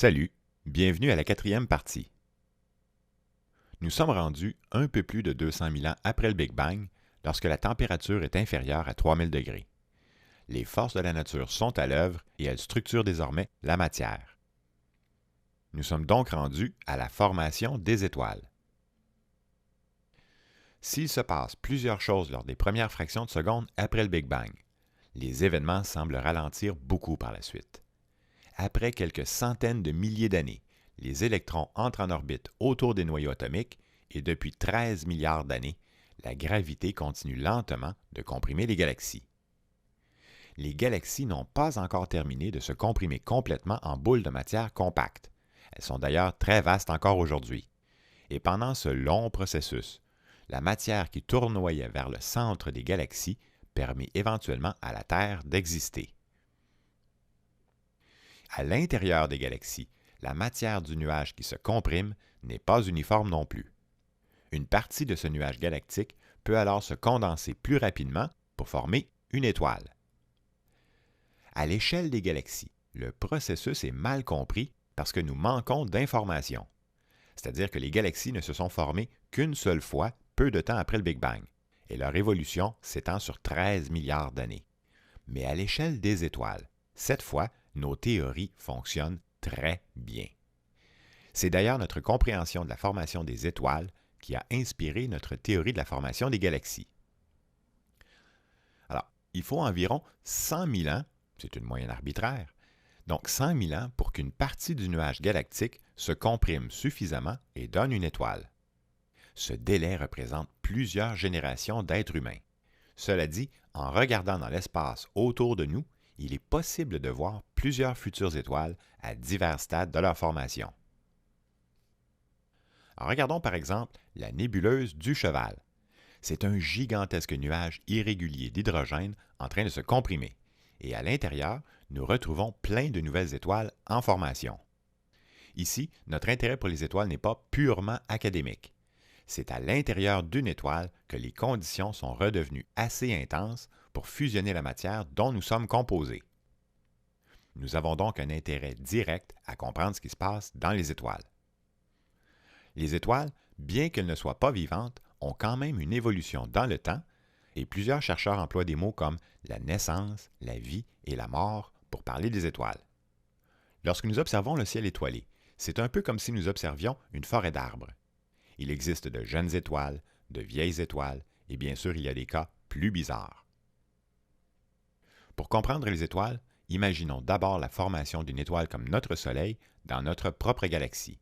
Salut, bienvenue à la quatrième partie. Nous sommes rendus un peu plus de 200 000 ans après le Big Bang, lorsque la température est inférieure à 3000 degrés. Les forces de la nature sont à l'œuvre et elles structurent désormais la matière. Nous sommes donc rendus à la formation des étoiles. S'il se passe plusieurs choses lors des premières fractions de seconde après le Big Bang, les événements semblent ralentir beaucoup par la suite. Après quelques centaines de milliers d'années, les électrons entrent en orbite autour des noyaux atomiques et depuis 13 milliards d'années, la gravité continue lentement de comprimer les galaxies. Les galaxies n'ont pas encore terminé de se comprimer complètement en boules de matière compacte. Elles sont d'ailleurs très vastes encore aujourd'hui. Et pendant ce long processus, la matière qui tournoyait vers le centre des galaxies permet éventuellement à la Terre d'exister. À l'intérieur des galaxies, la matière du nuage qui se comprime n'est pas uniforme non plus. Une partie de ce nuage galactique peut alors se condenser plus rapidement pour former une étoile. À l'échelle des galaxies, le processus est mal compris parce que nous manquons d'informations. C'est-à-dire que les galaxies ne se sont formées qu'une seule fois, peu de temps après le Big Bang, et leur évolution s'étend sur 13 milliards d'années. Mais à l'échelle des étoiles, cette fois, nos théories fonctionnent très bien. C'est d'ailleurs notre compréhension de la formation des étoiles qui a inspiré notre théorie de la formation des galaxies. Alors, il faut environ 100 000 ans, c'est une moyenne arbitraire, donc 100 000 ans pour qu'une partie du nuage galactique se comprime suffisamment et donne une étoile. Ce délai représente plusieurs générations d'êtres humains. Cela dit, en regardant dans l'espace autour de nous, il est possible de voir plusieurs futures étoiles à divers stades de leur formation. Alors, regardons par exemple la nébuleuse du Cheval. C'est un gigantesque nuage irrégulier d'hydrogène en train de se comprimer, et à l'intérieur, nous retrouvons plein de nouvelles étoiles en formation. Ici, notre intérêt pour les étoiles n'est pas purement académique. C'est à l'intérieur d'une étoile que les conditions sont redevenues assez intenses pour fusionner la matière dont nous sommes composés. Nous avons donc un intérêt direct à comprendre ce qui se passe dans les étoiles. Les étoiles, bien qu'elles ne soient pas vivantes, ont quand même une évolution dans le temps, et plusieurs chercheurs emploient des mots comme la naissance, la vie et la mort pour parler des étoiles. Lorsque nous observons le ciel étoilé, c'est un peu comme si nous observions une forêt d'arbres. Il existe de jeunes étoiles, de vieilles étoiles, et bien sûr, il y a des cas plus bizarres. Pour comprendre les étoiles, imaginons d'abord la formation d'une étoile comme notre Soleil dans notre propre galaxie.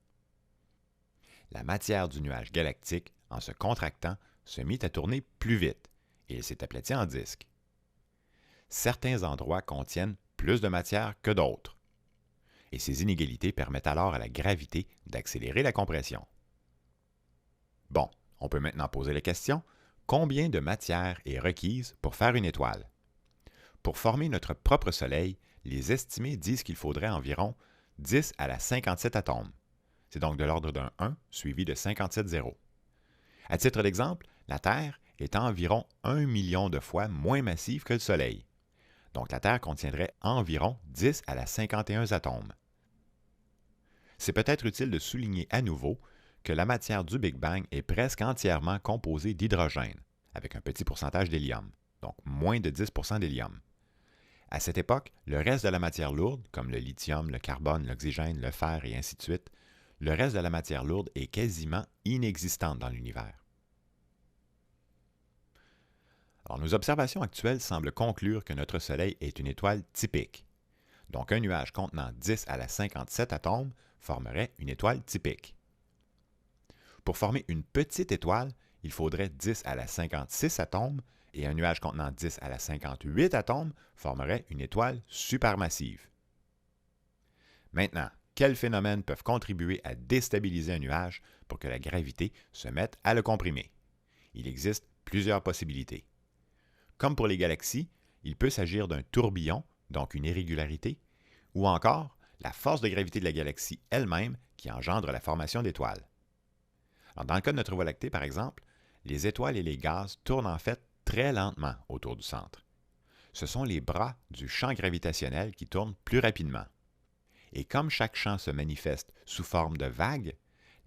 La matière du nuage galactique, en se contractant, se mit à tourner plus vite, et il s'est aplati en disque. Certains endroits contiennent plus de matière que d'autres, et ces inégalités permettent alors à la gravité d'accélérer la compression. Bon, on peut maintenant poser la question, combien de matière est requise pour faire une étoile? Pour former notre propre Soleil, les estimés disent qu'il faudrait environ 10 à la 57 atomes. C'est donc de l'ordre d'un 1 suivi de 57 zéros. À titre d'exemple, la Terre est environ 1 million de fois moins massive que le Soleil. Donc la Terre contiendrait environ 10 à la 51 atomes. C'est peut-être utile de souligner à nouveau que la matière du Big Bang est presque entièrement composée d'hydrogène, avec un petit pourcentage d'hélium, donc moins de 10 d'hélium. À cette époque, le reste de la matière lourde, comme le lithium, le carbone, l'oxygène, le fer et ainsi de suite, le reste de la matière lourde est quasiment inexistante dans l'univers. Alors, nos observations actuelles semblent conclure que notre Soleil est une étoile typique. Donc, un nuage contenant 10 à la 57 atomes formerait une étoile typique. Pour former une petite étoile, il faudrait 10 à la 56 atomes et un nuage contenant 10 à la 58 atomes formerait une étoile supermassive. Maintenant, quels phénomènes peuvent contribuer à déstabiliser un nuage pour que la gravité se mette à le comprimer? Il existe plusieurs possibilités. Comme pour les galaxies, il peut s'agir d'un tourbillon, donc une irrégularité, ou encore la force de gravité de la galaxie elle-même qui engendre la formation d'étoiles. Alors, dans le cas de notre Voie lactée, par exemple, les étoiles et les gaz tournent en fait très lentement autour du centre. Ce sont les bras du champ gravitationnel qui tournent plus rapidement. Et comme chaque champ se manifeste sous forme de vagues,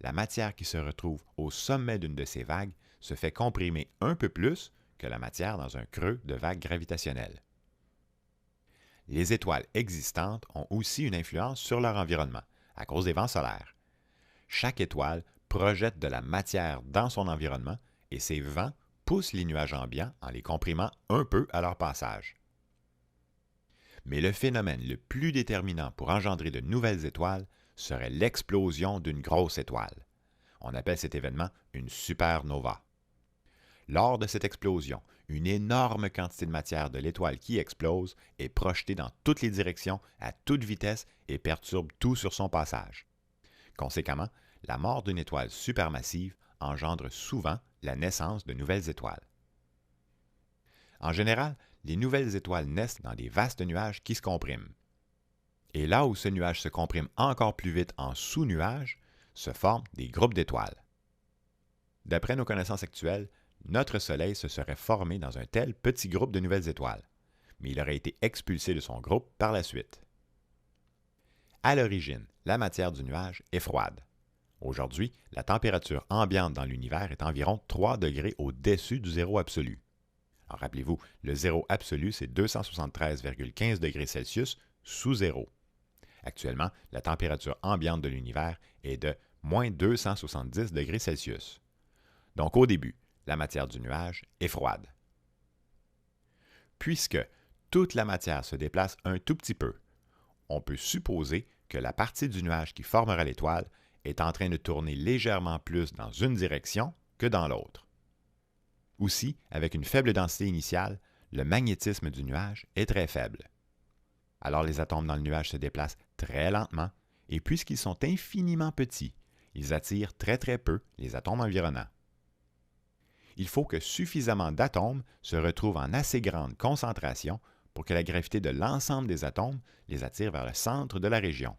la matière qui se retrouve au sommet d'une de ces vagues se fait comprimer un peu plus que la matière dans un creux de vagues gravitationnelles. Les étoiles existantes ont aussi une influence sur leur environnement, à cause des vents solaires. Chaque étoile projette de la matière dans son environnement et ces vents poussent les nuages ambiants en les comprimant un peu à leur passage. Mais le phénomène le plus déterminant pour engendrer de nouvelles étoiles serait l'explosion d'une grosse étoile. On appelle cet événement une supernova. Lors de cette explosion, une énorme quantité de matière de l'étoile qui explose est projetée dans toutes les directions à toute vitesse et perturbe tout sur son passage. Conséquemment, la mort d'une étoile supermassive engendre souvent la naissance de nouvelles étoiles. En général, les nouvelles étoiles naissent dans des vastes nuages qui se compriment. Et là où ce nuage se comprime encore plus vite en sous-nuages, se forment des groupes d'étoiles. D'après nos connaissances actuelles, notre Soleil se serait formé dans un tel petit groupe de nouvelles étoiles, mais il aurait été expulsé de son groupe par la suite. À l'origine, la matière du nuage est froide. Aujourd'hui, la température ambiante dans l'univers est environ 3 degrés au-dessus du zéro absolu. Alors rappelez-vous, le zéro absolu, c'est 273,15 degrés Celsius sous zéro. Actuellement, la température ambiante de l'univers est de moins 270 degrés Celsius. Donc au début, la matière du nuage est froide. Puisque toute la matière se déplace un tout petit peu, on peut supposer que la partie du nuage qui formera l'étoile est en train de tourner légèrement plus dans une direction que dans l'autre. Aussi, avec une faible densité initiale, le magnétisme du nuage est très faible. Alors les atomes dans le nuage se déplacent très lentement et puisqu'ils sont infiniment petits, ils attirent très très peu les atomes environnants. Il faut que suffisamment d'atomes se retrouvent en assez grande concentration pour que la gravité de l'ensemble des atomes les attire vers le centre de la région.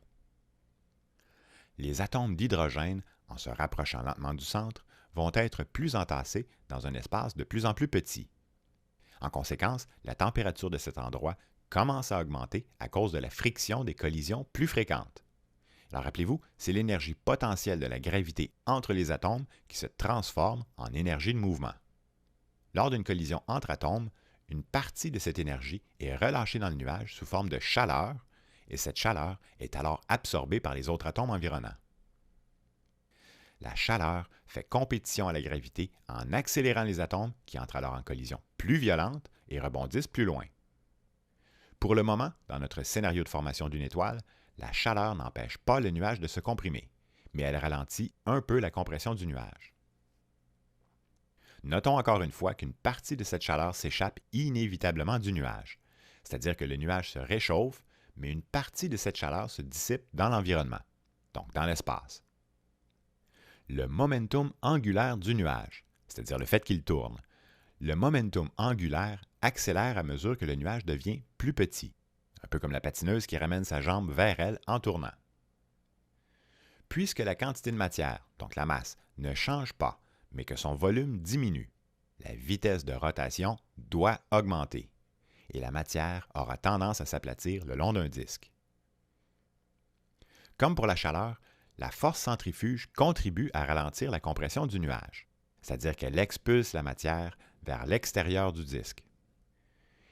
Les atomes d'hydrogène, en se rapprochant lentement du centre, vont être plus entassés dans un espace de plus en plus petit. En conséquence, la température de cet endroit commence à augmenter à cause de la friction des collisions plus fréquentes. Alors rappelez-vous, c'est l'énergie potentielle de la gravité entre les atomes qui se transforme en énergie de mouvement. Lors d'une collision entre atomes, une partie de cette énergie est relâchée dans le nuage sous forme de chaleur et cette chaleur est alors absorbée par les autres atomes environnants. La chaleur fait compétition à la gravité en accélérant les atomes qui entrent alors en collision plus violente et rebondissent plus loin. Pour le moment, dans notre scénario de formation d'une étoile, la chaleur n'empêche pas le nuage de se comprimer, mais elle ralentit un peu la compression du nuage. Notons encore une fois qu'une partie de cette chaleur s'échappe inévitablement du nuage, c'est-à-dire que le nuage se réchauffe, mais une partie de cette chaleur se dissipe dans l'environnement, donc dans l'espace. Le momentum angulaire du nuage, c'est-à-dire le fait qu'il tourne. Le momentum angulaire accélère à mesure que le nuage devient plus petit, un peu comme la patineuse qui ramène sa jambe vers elle en tournant. Puisque la quantité de matière, donc la masse, ne change pas, mais que son volume diminue, la vitesse de rotation doit augmenter et la matière aura tendance à s'aplatir le long d'un disque. Comme pour la chaleur, la force centrifuge contribue à ralentir la compression du nuage, c'est-à-dire qu'elle expulse la matière vers l'extérieur du disque.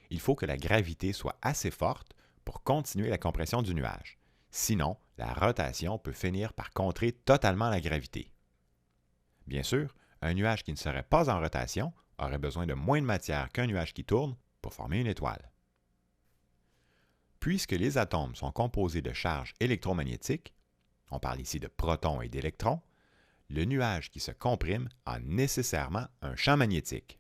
Il faut que la gravité soit assez forte pour continuer la compression du nuage. Sinon, la rotation peut finir par contrer totalement la gravité. Bien sûr, un nuage qui ne serait pas en rotation aurait besoin de moins de matière qu'un nuage qui tourne pour former une étoile. Puisque les atomes sont composés de charges électromagnétiques, on parle ici de protons et d'électrons, le nuage qui se comprime a nécessairement un champ magnétique.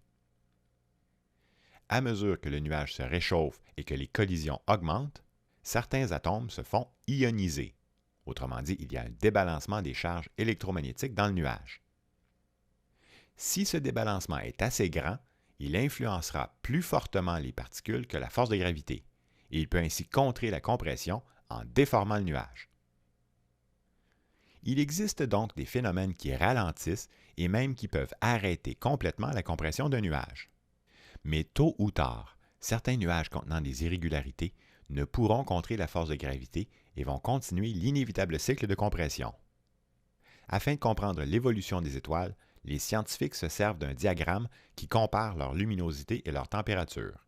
À mesure que le nuage se réchauffe et que les collisions augmentent, certains atomes se font ioniser. Autrement dit, il y a un débalancement des charges électromagnétiques dans le nuage. Si ce débalancement est assez grand, il influencera plus fortement les particules que la force de gravité, et il peut ainsi contrer la compression en déformant le nuage. Il existe donc des phénomènes qui ralentissent et même qui peuvent arrêter complètement la compression d'un nuage. Mais tôt ou tard, certains nuages contenant des irrégularités ne pourront contrer la force de gravité et vont continuer l'inévitable cycle de compression. Afin de comprendre l'évolution des étoiles, les scientifiques se servent d'un diagramme qui compare leur luminosité et leur température.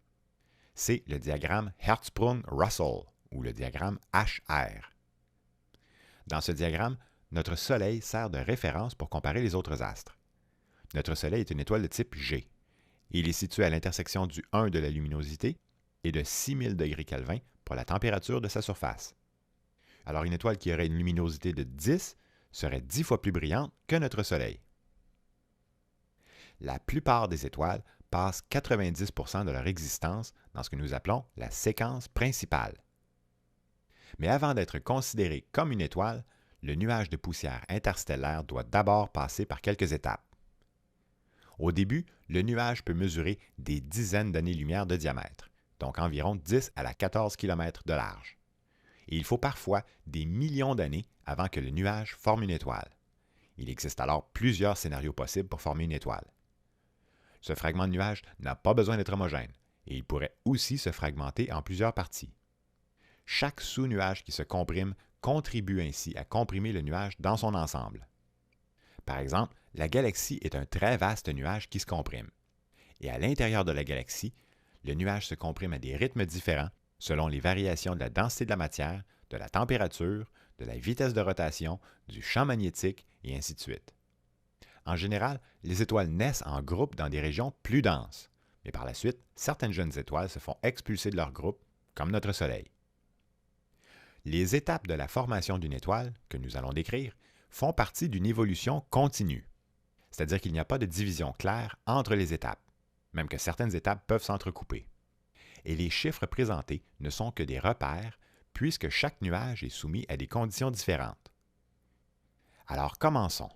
C'est le diagramme Hertzsprung-Russell, ou le diagramme HR. Dans ce diagramme, notre Soleil sert de référence pour comparer les autres astres. Notre Soleil est une étoile de type G. Il est situé à l'intersection du 1 de la luminosité et de 6000 degrés Kelvin pour la température de sa surface. Alors une étoile qui aurait une luminosité de 10 serait 10 fois plus brillante que notre Soleil. La plupart des étoiles passent 90% de leur existence dans ce que nous appelons la séquence principale. Mais avant d'être considéré comme une étoile, le nuage de poussière interstellaire doit d'abord passer par quelques étapes. Au début, le nuage peut mesurer des dizaines d'années-lumière de diamètre, donc environ 10 à la 14 km de large. Et il faut parfois des millions d'années avant que le nuage forme une étoile. Il existe alors plusieurs scénarios possibles pour former une étoile. Ce fragment de nuage n'a pas besoin d'être homogène, et il pourrait aussi se fragmenter en plusieurs parties. Chaque sous-nuage qui se comprime contribue ainsi à comprimer le nuage dans son ensemble. Par exemple, la galaxie est un très vaste nuage qui se comprime. Et à l'intérieur de la galaxie, le nuage se comprime à des rythmes différents selon les variations de la densité de la matière, de la température, de la vitesse de rotation, du champ magnétique et ainsi de suite. En général, les étoiles naissent en groupe dans des régions plus denses, mais par la suite, certaines jeunes étoiles se font expulser de leur groupe, comme notre Soleil. Les étapes de la formation d'une étoile, que nous allons décrire, font partie d'une évolution continue, c'est-à-dire qu'il n'y a pas de division claire entre les étapes, même que certaines étapes peuvent s'entrecouper. Et les chiffres présentés ne sont que des repères, puisque chaque nuage est soumis à des conditions différentes. Alors commençons.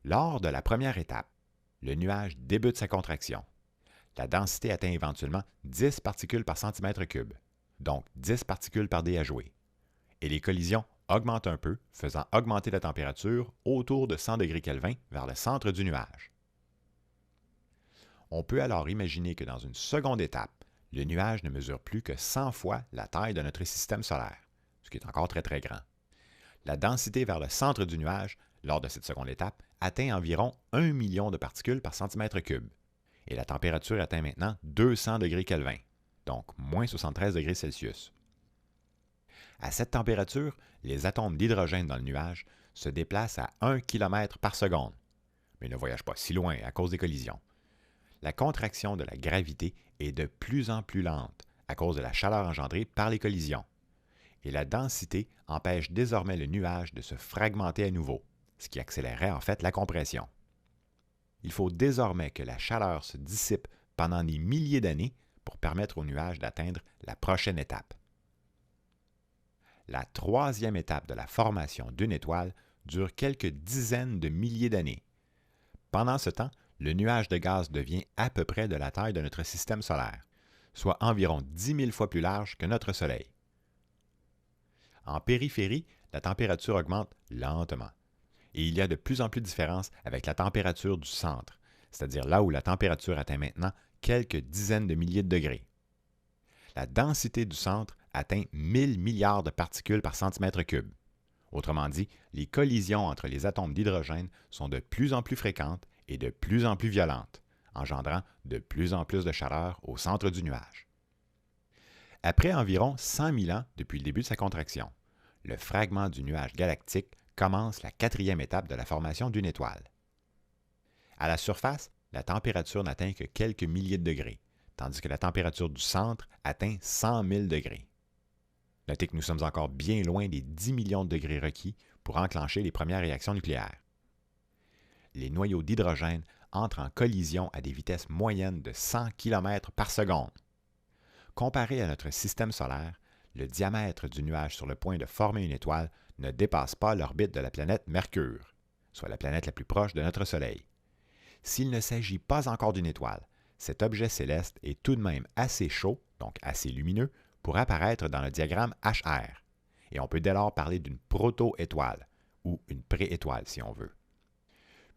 Lors de la première étape, le nuage débute sa contraction. La densité atteint éventuellement 10 particules par centimètre cube, donc 10 particules par dé à jouer. Et les collisions augmentent un peu, faisant augmenter la température autour de 100 degrés Kelvin vers le centre du nuage. On peut alors imaginer que dans une seconde étape, le nuage ne mesure plus que 100 fois la taille de notre système solaire, ce qui est encore très très grand. La densité vers le centre du nuage, lors de cette seconde étape, atteint environ 1 million de particules par centimètre cube, et la température atteint maintenant 200 degrés Kelvin, donc moins 73 degrés Celsius. À cette température, les atomes d'hydrogène dans le nuage se déplacent à 1 km par seconde, mais ne voyagent pas si loin à cause des collisions. La contraction de la gravité est de plus en plus lente à cause de la chaleur engendrée par les collisions, et la densité empêche désormais le nuage de se fragmenter à nouveau, ce qui accélérerait en fait la compression. Il faut désormais que la chaleur se dissipe pendant des milliers d'années pour permettre au nuage d'atteindre la prochaine étape. La troisième étape de la formation d'une étoile dure quelques dizaines de milliers d'années. Pendant ce temps, le nuage de gaz devient à peu près de la taille de notre système solaire, soit environ 10 000 fois plus large que notre Soleil. En périphérie, la température augmente lentement, et il y a de plus en plus de différences avec la température du centre, c'est-à-dire là où la température atteint maintenant quelques dizaines de milliers de degrés. La densité du centre atteint 1000 milliards de particules par centimètre cube. Autrement dit, les collisions entre les atomes d'hydrogène sont de plus en plus fréquentes et de plus en plus violentes, engendrant de plus en plus de chaleur au centre du nuage. Après environ 100 000 ans depuis le début de sa contraction, le fragment du nuage galactique commence la quatrième étape de la formation d'une étoile. À la surface, la température n'atteint que quelques milliers de degrés, tandis que la température du centre atteint 100 000 degrés. Notez que nous sommes encore bien loin des 10 millions de degrés requis pour enclencher les premières réactions nucléaires. Les noyaux d'hydrogène entrent en collision à des vitesses moyennes de 100 km par seconde. Comparé à notre système solaire, le diamètre du nuage sur le point de former une étoile ne dépasse pas l'orbite de la planète Mercure, soit la planète la plus proche de notre Soleil. S'il ne s'agit pas encore d'une étoile, cet objet céleste est tout de même assez chaud, donc assez lumineux, pour apparaître dans le diagramme HR, et on peut dès lors parler d'une proto-étoile, ou une pré-étoile si on veut.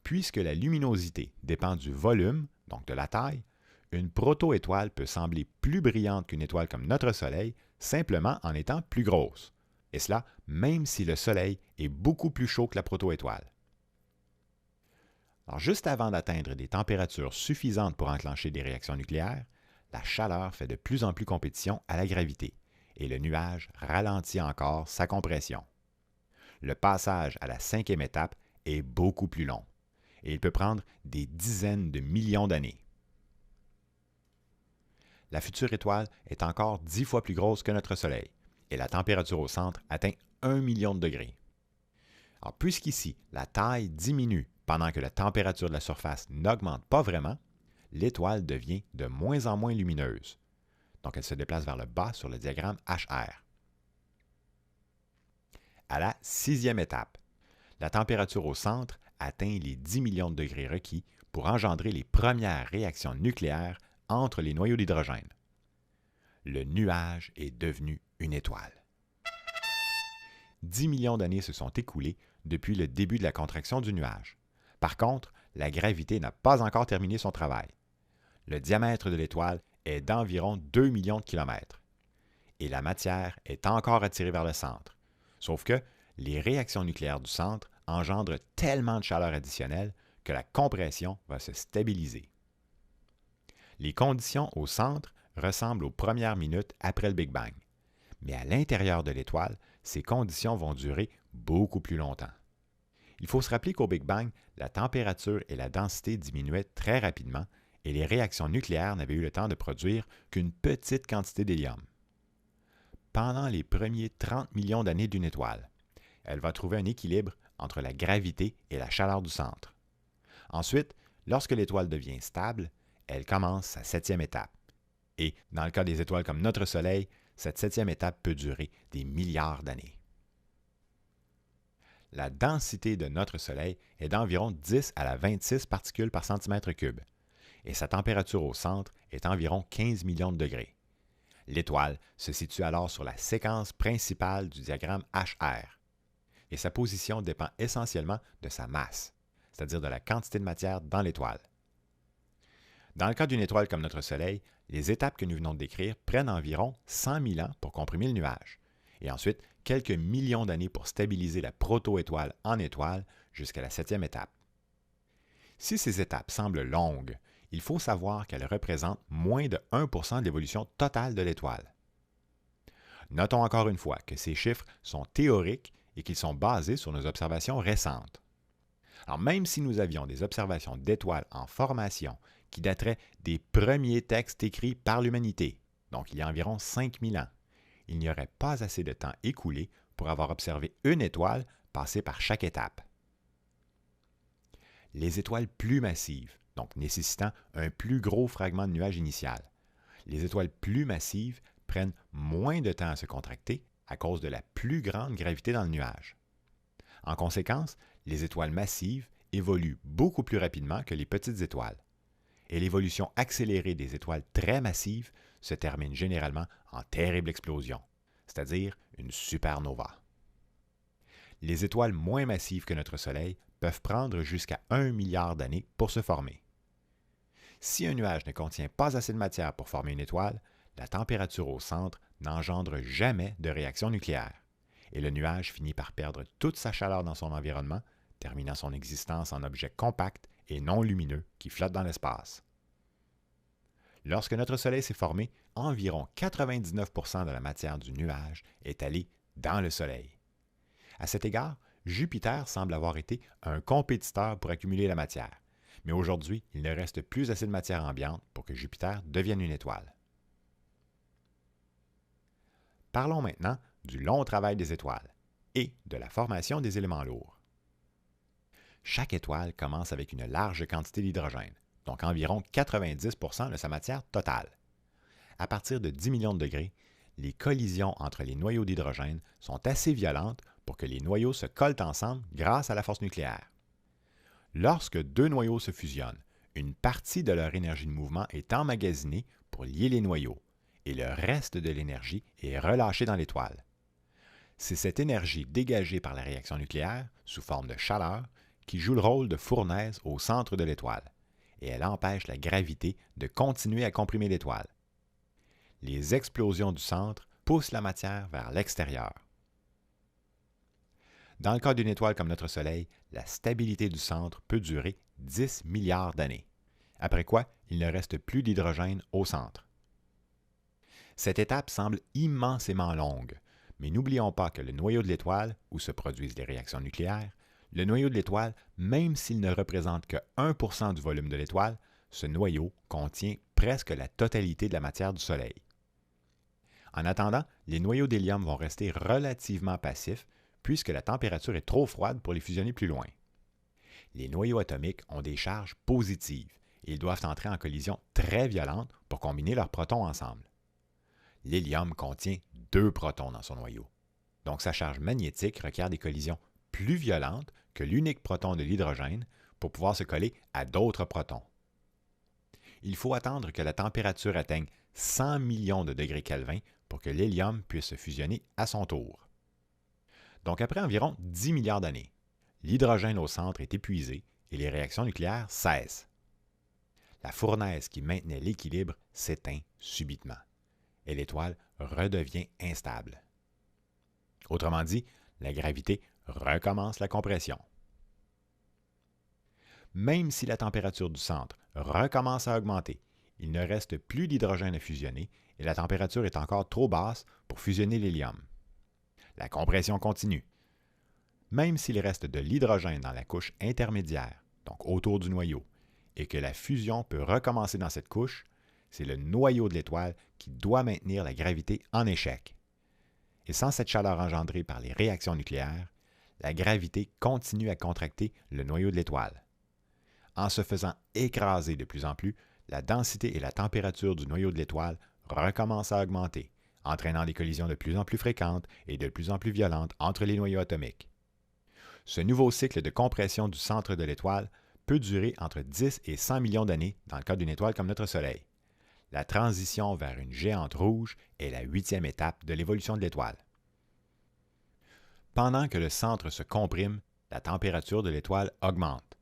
Puisque la luminosité dépend du volume, donc de la taille, une proto-étoile peut sembler plus brillante qu'une étoile comme notre Soleil, simplement en étant plus grosse, et cela même si le Soleil est beaucoup plus chaud que la protoétoile. Alors, juste avant d'atteindre des températures suffisantes pour enclencher des réactions nucléaires, la chaleur fait de plus en plus compétition à la gravité et le nuage ralentit encore sa compression. Le passage à la 5e étape est beaucoup plus long et il peut prendre des dizaines de millions d'années. La future étoile est encore 10 fois plus grosse que notre Soleil et la température au centre atteint 1 million de degrés. Alors, puisqu'ici, la taille diminue pendant que la température de la surface n'augmente pas vraiment, l'étoile devient de moins en moins lumineuse. Donc, elle se déplace vers le bas sur le diagramme HR. À la 6e étape, la température au centre atteint les 10 millions de degrés requis pour engendrer les premières réactions nucléaires entre les noyaux d'hydrogène. Le nuage est devenu une étoile. 10 millions d'années se sont écoulées depuis le début de la contraction du nuage. Par contre, la gravité n'a pas encore terminé son travail. Le diamètre de l'étoile est d'environ 2 millions de kilomètres. Et la matière est encore attirée vers le centre. Sauf que les réactions nucléaires du centre engendrent tellement de chaleur additionnelle que la compression va se stabiliser. Les conditions au centre ressemblent aux premières minutes après le Big Bang. Mais à l'intérieur de l'étoile, ces conditions vont durer beaucoup plus longtemps. Il faut se rappeler qu'au Big Bang, la température et la densité diminuaient très rapidement et les réactions nucléaires n'avaient eu le temps de produire qu'une petite quantité d'hélium. Pendant les premiers 30 millions d'années d'une étoile, elle va trouver un équilibre entre la gravité et la chaleur du centre. Ensuite, lorsque l'étoile devient stable, elle commence sa 7e étape. Et dans le cas des étoiles comme notre Soleil, cette 7e étape peut durer des milliards d'années. La densité de notre Soleil est d'environ 10 à la 26 particules par centimètre cube, et sa température au centre est environ 15 millions de degrés. L'étoile se situe alors sur la séquence principale du diagramme HR, et sa position dépend essentiellement de sa masse, c'est-à-dire de la quantité de matière dans l'étoile. Dans le cas d'une étoile comme notre Soleil, les étapes que nous venons de décrire prennent environ 100 000 ans pour comprimer le nuage, et ensuite quelques millions d'années pour stabiliser la proto-étoile en étoile jusqu'à la 7e étape. Si ces étapes semblent longues, il faut savoir qu'elles représentent moins de 1% de l'évolution totale de l'étoile. Notons encore une fois que ces chiffres sont théoriques et qu'ils sont basés sur nos observations récentes. Alors même si nous avions des observations d'étoiles en formation qui dateraient des premiers textes écrits par l'humanité, donc il y a environ 5000 ans, il n'y aurait pas assez de temps écoulé pour avoir observé une étoile passer par chaque étape. Les étoiles plus massives, donc nécessitant un plus gros fragment de nuage initial, les étoiles plus massives prennent moins de temps à se contracter à cause de la plus grande gravité dans le nuage. En conséquence, les étoiles massives évoluent beaucoup plus rapidement que les petites étoiles. Et l'évolution accélérée des étoiles très massives se termine généralement en terrible explosion, c'est-à-dire une supernova. Les étoiles moins massives que notre Soleil peuvent prendre jusqu'à 1 milliard d'années pour se former. Si un nuage ne contient pas assez de matière pour former une étoile, la température au centre n'engendre jamais de réaction nucléaire, et le nuage finit par perdre toute sa chaleur dans son environnement, terminant son existence en objet compact et non lumineux qui flotte dans l'espace. Lorsque notre Soleil s'est formé, environ 99% de la matière du nuage est allée dans le Soleil. À cet égard, Jupiter semble avoir été un compétiteur pour accumuler la matière, mais aujourd'hui, il ne reste plus assez de matière ambiante pour que Jupiter devienne une étoile. Parlons maintenant du long travail des étoiles et de la formation des éléments lourds. Chaque étoile commence avec une large quantité d'hydrogène, donc environ 90% de sa matière totale. À partir de 10 millions de degrés, les collisions entre les noyaux d'hydrogène sont assez violentes pour que les noyaux se collent ensemble grâce à la force nucléaire. Lorsque deux noyaux se fusionnent, une partie de leur énergie de mouvement est emmagasinée pour lier les noyaux, et le reste de l'énergie est relâchée dans l'étoile. C'est cette énergie dégagée par la réaction nucléaire, sous forme de chaleur, qui joue le rôle de fournaise au centre de l'étoile, et elle empêche la gravité de continuer à comprimer l'étoile. Les explosions du centre poussent la matière vers l'extérieur. Dans le cas d'une étoile comme notre Soleil, la stabilité du centre peut durer 10 milliards d'années, après quoi il ne reste plus d'hydrogène au centre. Cette étape semble immensément longue, mais n'oublions pas que le noyau de l'étoile, où se produisent les réactions nucléaires, le noyau de l'étoile, même s'il ne représente que 1% du volume de l'étoile, ce noyau contient presque la totalité de la matière du Soleil. En attendant, les noyaux d'hélium vont rester relativement passifs puisque la température est trop froide pour les fusionner plus loin. Les noyaux atomiques ont des charges positives et ils doivent entrer en collision très violente pour combiner leurs protons ensemble. L'hélium contient 2 protons dans son noyau, donc sa charge magnétique requiert des collisions plus violentes que l'unique proton de l'hydrogène pour pouvoir se coller à d'autres protons. Il faut attendre que la température atteigne 100 millions de degrés Kelvin pour que l'hélium puisse se fusionner à son tour. Donc après environ 10 milliards d'années, l'hydrogène au centre est épuisé et les réactions nucléaires cessent. La fournaise qui maintenait l'équilibre s'éteint subitement et l'étoile redevient instable. Autrement dit, la gravité recommence la compression. Même si la température du centre recommence à augmenter, il ne reste plus d'hydrogène à fusionner et la température est encore trop basse pour fusionner l'hélium. La compression continue. Même s'il reste de l'hydrogène dans la couche intermédiaire, donc autour du noyau, et que la fusion peut recommencer dans cette couche, c'est le noyau de l'étoile qui doit maintenir la gravité en échec. Et sans cette chaleur engendrée par les réactions nucléaires, la gravité continue à contracter le noyau de l'étoile. En se faisant écraser de plus en plus, la densité et la température du noyau de l'étoile recommencent à augmenter, entraînant des collisions de plus en plus fréquentes et de plus en plus violentes entre les noyaux atomiques. Ce nouveau cycle de compression du centre de l'étoile peut durer entre 10 et 100 millions d'années dans le cas d'une étoile comme notre Soleil. La transition vers une géante rouge est la 8e étape de l'évolution de l'étoile. Pendant que le centre se comprime, la température de l'étoile augmente.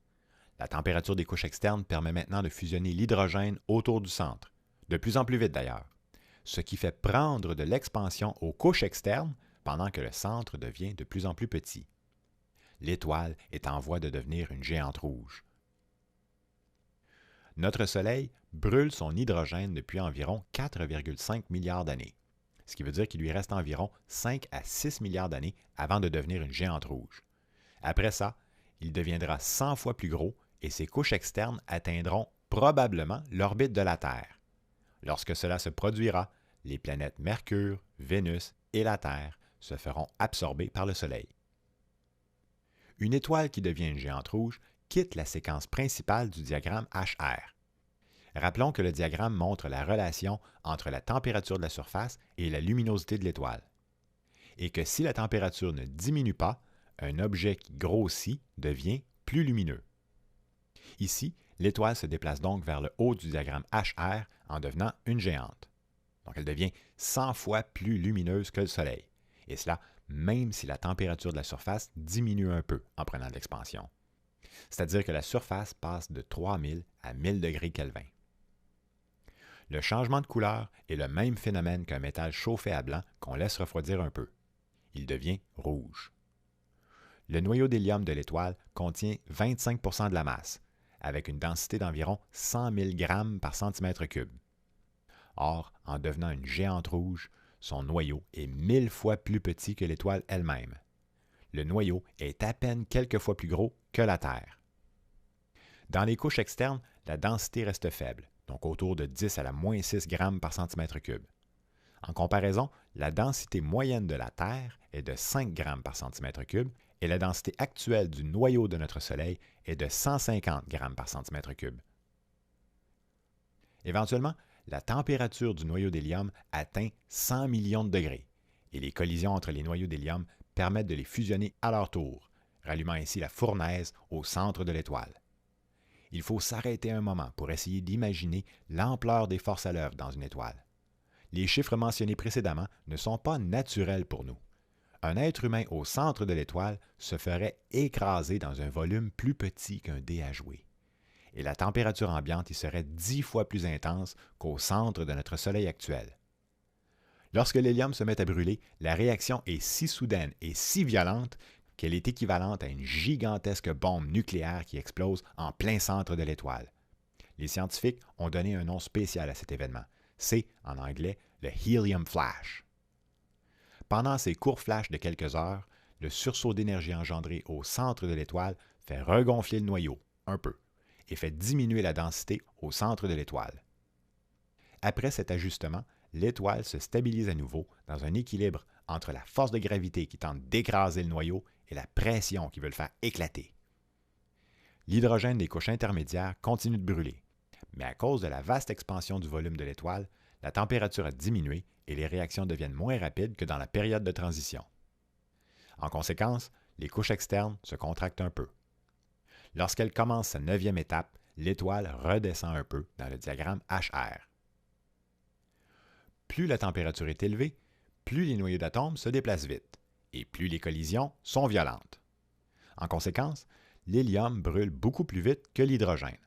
La température des couches externes permet maintenant de fusionner l'hydrogène autour du centre, de plus en plus vite d'ailleurs, ce qui fait prendre de l'expansion aux couches externes pendant que le centre devient de plus en plus petit. L'étoile est en voie de devenir une géante rouge. Notre Soleil brûle son hydrogène depuis environ 4,5 milliards d'années, ce qui veut dire qu'il lui reste environ 5 à 6 milliards d'années avant de devenir une géante rouge. Après ça, il deviendra 100 fois plus gros et ses couches externes atteindront probablement l'orbite de la Terre. Lorsque cela se produira, les planètes Mercure, Vénus et la Terre se feront absorber par le Soleil. Une étoile qui devient une géante rouge quitte la séquence principale du diagramme HR. Rappelons que le diagramme montre la relation entre la température de la surface et la luminosité de l'étoile, et que si la température ne diminue pas, un objet qui grossit devient plus lumineux. Ici, l'étoile se déplace donc vers le haut du diagramme HR en devenant une géante. Donc elle devient 100 fois plus lumineuse que le Soleil, et cela même si la température de la surface diminue un peu en prenant de l'expansion. C'est-à-dire que la surface passe de 3000 à 1000 degrés Kelvin. Le changement de couleur est le même phénomène qu'un métal chauffé à blanc qu'on laisse refroidir un peu. Il devient rouge. Le noyau d'hélium de l'étoile contient 25% de la masse, avec une densité d'environ 100 000 grammes par centimètre cube. Or, en devenant une géante rouge, son noyau est 1000 fois plus petit que l'étoile elle-même. Le noyau est à peine quelques fois plus gros que la Terre. Dans les couches externes, la densité reste faible, donc autour de 10 à la moins 6 grammes par centimètre cube. En comparaison, la densité moyenne de la Terre est de 5 grammes par centimètre cube et la densité actuelle du noyau de notre Soleil est de 150 grammes par centimètre cube. Éventuellement, la température du noyau d'hélium atteint 100 millions de degrés et les collisions entre les noyaux d'hélium permettent de les fusionner à leur tour, rallumant ainsi la fournaise au centre de l'étoile. Il faut s'arrêter un moment pour essayer d'imaginer l'ampleur des forces à l'œuvre dans une étoile. Les chiffres mentionnés précédemment ne sont pas naturels pour nous. Un être humain au centre de l'étoile se ferait écraser dans un volume plus petit qu'un dé à jouer. Et la température ambiante y serait 10 fois plus intense qu'au centre de notre Soleil actuel. Lorsque l'hélium se met à brûler, la réaction est si soudaine et si violente qu'elle est équivalente à une gigantesque bombe nucléaire qui explose en plein centre de l'étoile. Les scientifiques ont donné un nom spécial à cet événement. C'est, en anglais, le Helium Flash. Pendant ces courts flashs de quelques heures, le sursaut d'énergie engendré au centre de l'étoile fait regonfler le noyau, un peu, et fait diminuer la densité au centre de l'étoile. Après cet ajustement, l'étoile se stabilise à nouveau dans un équilibre entre la force de gravité qui tente d'écraser le noyau et la pression qui veut le faire éclater. L'hydrogène des couches intermédiaires continue de brûler, mais à cause de la vaste expansion du volume de l'étoile, la température a diminué et les réactions deviennent moins rapides que dans la période de transition. En conséquence, les couches externes se contractent un peu. Lorsqu'elle commence sa 9e étape, l'étoile redescend un peu dans le diagramme HR. Plus la température est élevée, plus les noyaux d'atomes se déplacent vite, et plus les collisions sont violentes. En conséquence, l'hélium brûle beaucoup plus vite que l'hydrogène.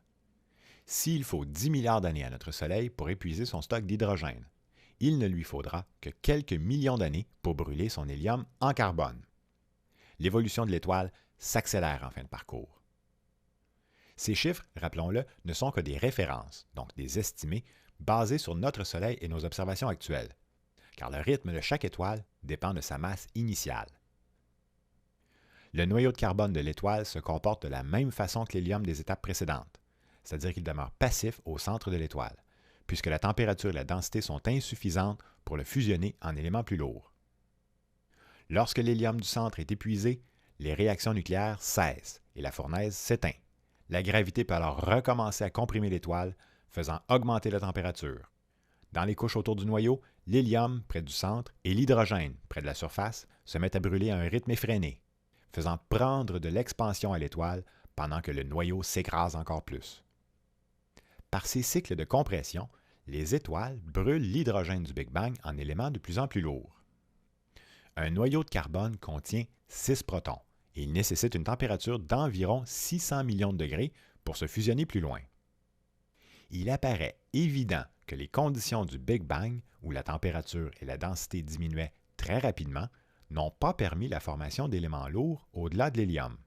S'il faut 10 milliards d'années à notre Soleil pour épuiser son stock d'hydrogène, il ne lui faudra que quelques millions d'années pour brûler son hélium en carbone. L'évolution de l'étoile s'accélère en fin de parcours. Ces chiffres, rappelons-le, ne sont que des références, donc des estimés, basés sur notre Soleil et nos observations actuelles, car le rythme de chaque étoile dépend de sa masse initiale. Le noyau de carbone de l'étoile se comporte de la même façon que l'hélium des étapes précédentes, c'est-à-dire qu'il demeure passif au centre de l'étoile, puisque la température et la densité sont insuffisantes pour le fusionner en éléments plus lourds. Lorsque l'hélium du centre est épuisé, les réactions nucléaires cessent et la fournaise s'éteint. La gravité peut alors recommencer à comprimer l'étoile, faisant augmenter la température. Dans les couches autour du noyau, l'hélium près du centre et l'hydrogène près de la surface se mettent à brûler à un rythme effréné, faisant prendre de l'expansion à l'étoile pendant que le noyau s'écrase encore plus. Par ces cycles de compression, les étoiles brûlent l'hydrogène du Big Bang en éléments de plus en plus lourds. Un noyau de carbone contient 6 protons et il nécessite une température d'environ 600 millions de degrés pour se fusionner plus loin. Il apparaît évident que les conditions du Big Bang, où la température et la densité diminuaient très rapidement, n'ont pas permis la formation d'éléments lourds au-delà de l'hélium.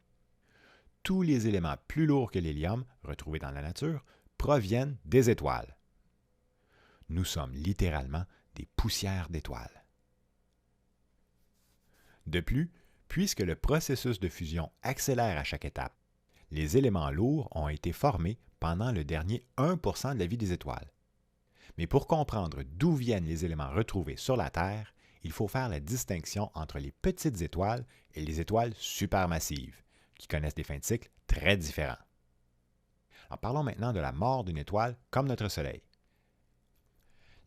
Tous les éléments plus lourds que l'hélium, retrouvés dans la nature, proviennent des étoiles. Nous sommes littéralement des poussières d'étoiles. De plus, puisque le processus de fusion accélère à chaque étape, les éléments lourds ont été formés pendant le dernier 1% de la vie des étoiles. Mais pour comprendre d'où viennent les éléments retrouvés sur la Terre, il faut faire la distinction entre les petites étoiles et les étoiles supermassives, qui connaissent des fins de cycle très différents. Alors parlons maintenant de la mort d'une étoile comme notre Soleil.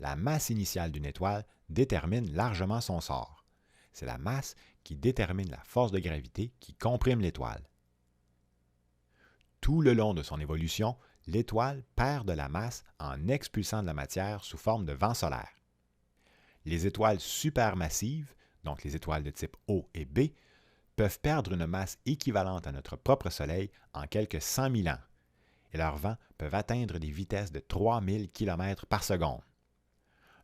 La masse initiale d'une étoile détermine largement son sort. C'est la masse qui détermine la force de gravité qui comprime l'étoile. Tout le long de son évolution, l'étoile perd de la masse en expulsant de la matière sous forme de vent solaire. Les étoiles supermassives, donc les étoiles de type O et B, peuvent perdre une masse équivalente à notre propre Soleil en quelques 100 000 ans, et leurs vents peuvent atteindre des vitesses de 3000 km par seconde.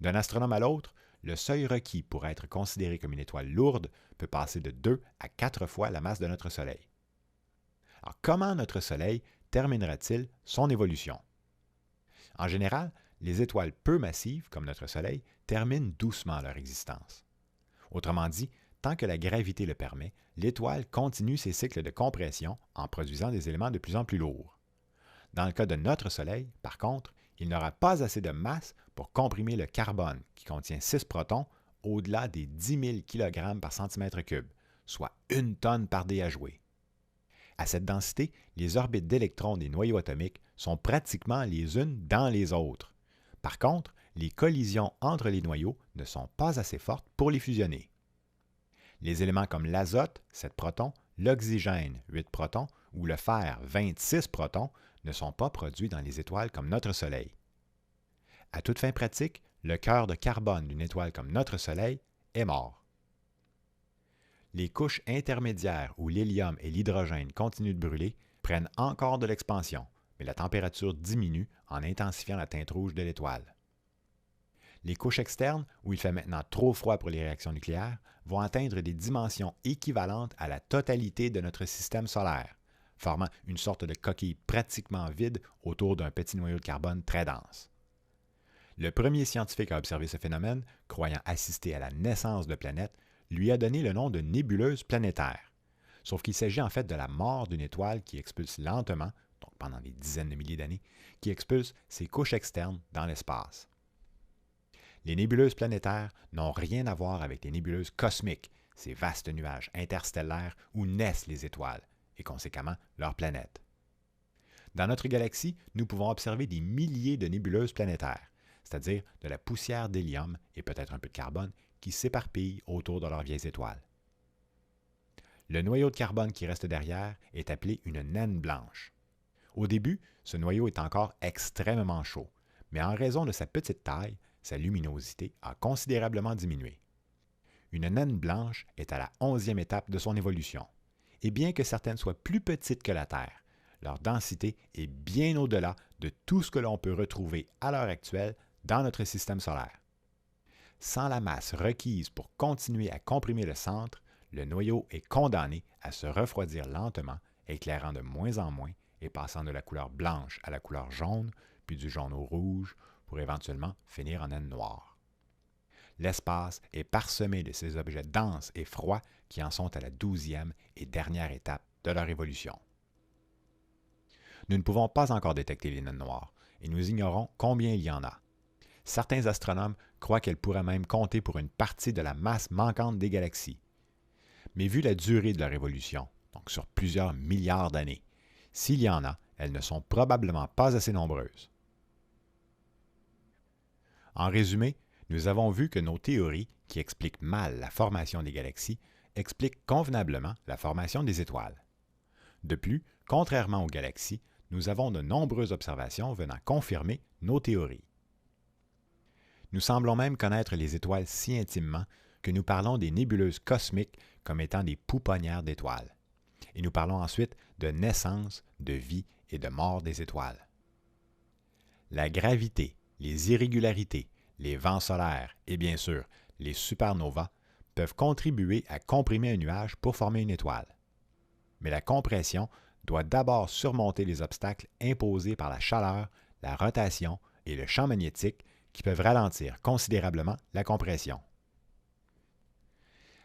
D'un astronome à l'autre, le seuil requis pour être considéré comme une étoile lourde peut passer de 2 à 4 fois la masse de notre Soleil. Alors, comment notre Soleil terminera-t-il son évolution? En général, les étoiles peu massives, comme notre Soleil, terminent doucement leur existence. Autrement dit, tant que la gravité le permet, l'étoile continue ses cycles de compression en produisant des éléments de plus en plus lourds. Dans le cas de notre Soleil, par contre, il n'aura pas assez de masse pour comprimer le carbone, qui contient 6 protons, au-delà des 10 000 kg par centimètre cube, soit 1 tonne par dé à jouer. À cette densité, les orbites d'électrons des noyaux atomiques sont pratiquement les unes dans les autres. Par contre, les collisions entre les noyaux ne sont pas assez fortes pour les fusionner. Les éléments comme l'azote, 7 protons, l'oxygène, 8 protons, ou le fer, 26 protons, ne sont pas produits dans les étoiles comme notre Soleil. À toute fin pratique, le cœur de carbone d'une étoile comme notre Soleil est mort. Les couches intermédiaires où l'hélium et l'hydrogène continuent de brûler prennent encore de l'expansion, mais la température diminue en intensifiant la teinte rouge de l'étoile. Les couches externes, où il fait maintenant trop froid pour les réactions nucléaires, vont atteindre des dimensions équivalentes à la totalité de notre système solaire, formant une sorte de coquille pratiquement vide autour d'un petit noyau de carbone très dense. Le premier scientifique à observer ce phénomène, croyant assister à la naissance de planètes, lui a donné le nom de nébuleuse planétaire. Sauf qu'il s'agit en fait de la mort d'une étoile qui expulse lentement, donc pendant des dizaines de milliers d'années, qui expulse ses couches externes dans l'espace. Les nébuleuses planétaires n'ont rien à voir avec les nébuleuses cosmiques, ces vastes nuages interstellaires où naissent les étoiles, et conséquemment leurs planètes. Dans notre galaxie, nous pouvons observer des milliers de nébuleuses planétaires, c'est-à-dire de la poussière d'hélium et peut-être un peu de carbone qui s'éparpillent autour de leurs vieilles étoiles. Le noyau de carbone qui reste derrière est appelé une naine blanche. Au début, ce noyau est encore extrêmement chaud, mais en raison de sa petite taille, sa luminosité a considérablement diminué. Une naine blanche est à la 11e étape de son évolution, et bien que certaines soient plus petites que la Terre, leur densité est bien au-delà de tout ce que l'on peut retrouver à l'heure actuelle dans notre système solaire. Sans la masse requise pour continuer à comprimer le centre, le noyau est condamné à se refroidir lentement, éclairant de moins en moins et passant de la couleur blanche à la couleur jaune, puis du jaune au rouge, pour éventuellement finir en naine noire. L'espace est parsemé de ces objets denses et froids qui en sont à la 12e et dernière étape de leur évolution. Nous ne pouvons pas encore détecter les naines noires, et nous ignorons combien il y en a. Certains astronomes croient qu'elles pourraient même compter pour une partie de la masse manquante des galaxies. Mais vu la durée de leur évolution, donc sur plusieurs milliards d'années, s'il y en a, elles ne sont probablement pas assez nombreuses. En résumé, nous avons vu que nos théories, qui expliquent mal la formation des galaxies, expliquent convenablement la formation des étoiles. De plus, contrairement aux galaxies, nous avons de nombreuses observations venant confirmer nos théories. Nous semblons même connaître les étoiles si intimement que nous parlons des nébuleuses cosmiques comme étant des pouponnières d'étoiles. Et nous parlons ensuite de naissance, de vie et de mort des étoiles. La gravité, les irrégularités, les vents solaires et bien sûr les supernovas peuvent contribuer à comprimer un nuage pour former une étoile. Mais la compression doit d'abord surmonter les obstacles imposés par la chaleur, la rotation et le champ magnétique qui peuvent ralentir considérablement la compression.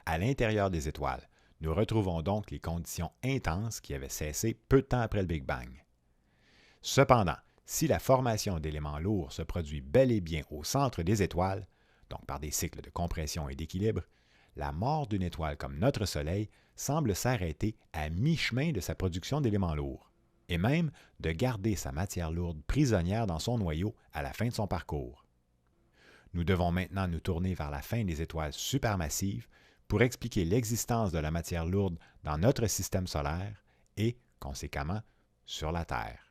À l'intérieur des étoiles, nous retrouvons donc les conditions intenses qui avaient cessé peu de temps après le Big Bang. Cependant, si la formation d'éléments lourds se produit bel et bien au centre des étoiles, donc par des cycles de compression et d'équilibre, la mort d'une étoile comme notre Soleil semble s'arrêter à mi-chemin de sa production d'éléments lourds, et même de garder sa matière lourde prisonnière dans son noyau à la fin de son parcours. Nous devons maintenant nous tourner vers la fin des étoiles supermassives pour expliquer l'existence de la matière lourde dans notre système solaire et, conséquemment, sur la Terre.